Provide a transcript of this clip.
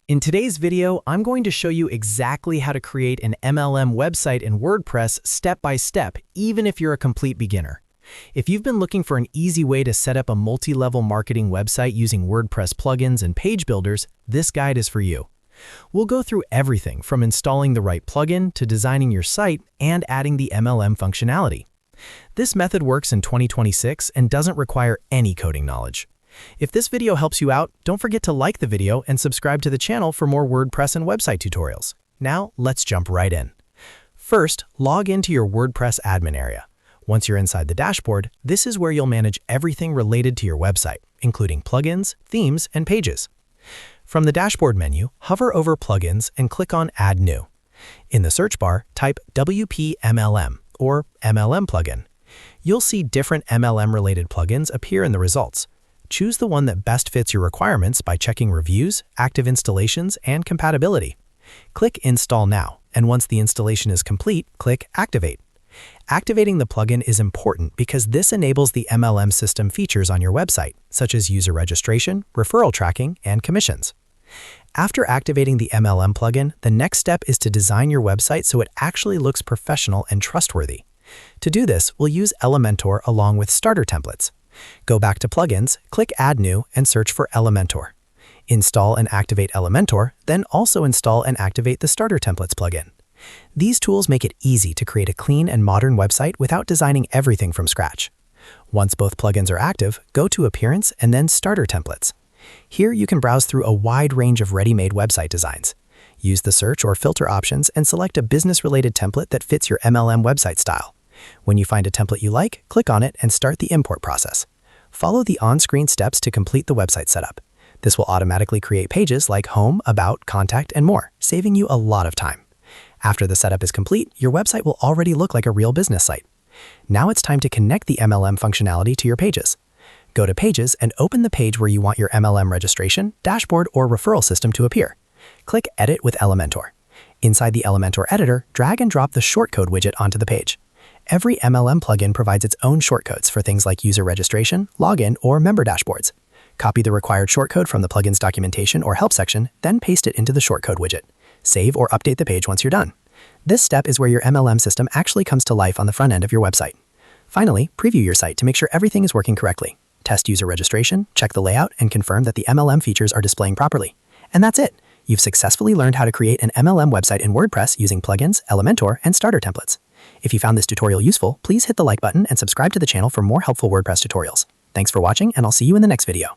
In today's video, I'm going to show you exactly how to create an MLM website in WordPress step by step, even if you're a complete beginner. If you've been looking for an easy way to set up a multi-level marketing website using WordPress plugins and page builders, this guide is for you. We'll go through everything from installing the right plugin to designing your site and adding the MLM functionality. This method works in 2026 and doesn't require any coding knowledge. If this video helps you out, don't forget to like the video and subscribe to the channel for more WordPress and website tutorials. Now, let's jump right in. First, log into your WordPress admin area. Once you're inside the dashboard, this is where you'll manage everything related to your website, including plugins, themes, and pages. From the dashboard menu, hover over Plugins and click on Add New. In the search bar, type WP-MLM or MLM plugin. You'll see different MLM-related plugins appear in the results. Choose the one that best fits your requirements by checking reviews, active installations, and compatibility. Click Install Now, and once the installation is complete, click Activate. Activating the plugin is important because this enables the MLM system features on your website, such as user registration, referral tracking, and commissions. After activating the MLM plugin, the next step is to design your website so it actually looks professional and trustworthy. To do this, we'll use Elementor along with starter templates. Go back to Plugins, click Add New, and search for Elementor. Install and activate Elementor, then also install and activate the Starter Templates plugin. These tools make it easy to create a clean and modern website without designing everything from scratch. Once both plugins are active, go to Appearance and then Starter Templates. Here you can browse through a wide range of ready-made website designs. Use the search or filter options and select a business-related template that fits your MLM website style. When you find a template you like, click on it and start the import process. Follow the on-screen steps to complete the website setup. This will automatically create pages like Home, About, Contact, and more, saving you a lot of time. After the setup is complete, your website will already look like a real business site. Now it's time to connect the MLM functionality to your pages. Go to Pages and open the page where you want your MLM registration, dashboard, or referral system to appear. Click Edit with Elementor. Inside the Elementor editor, drag and drop the shortcode widget onto the page. Every MLM plugin provides its own shortcodes for things like user registration, login, or member dashboards. Copy the required shortcode from the plugin's documentation or help section, then paste it into the shortcode widget. Save or update the page once you're done. This step is where your MLM system actually comes to life on the front end of your website. Finally, preview your site to make sure everything is working correctly. Test user registration, check the layout, and confirm that the MLM features are displaying properly. And that's it! You've successfully learned how to create an MLM website in WordPress using plugins, Elementor, and starter templates. If you found this tutorial useful, please hit the like button and subscribe to the channel for more helpful WordPress tutorials. Thanks for watching, and I'll see you in the next video.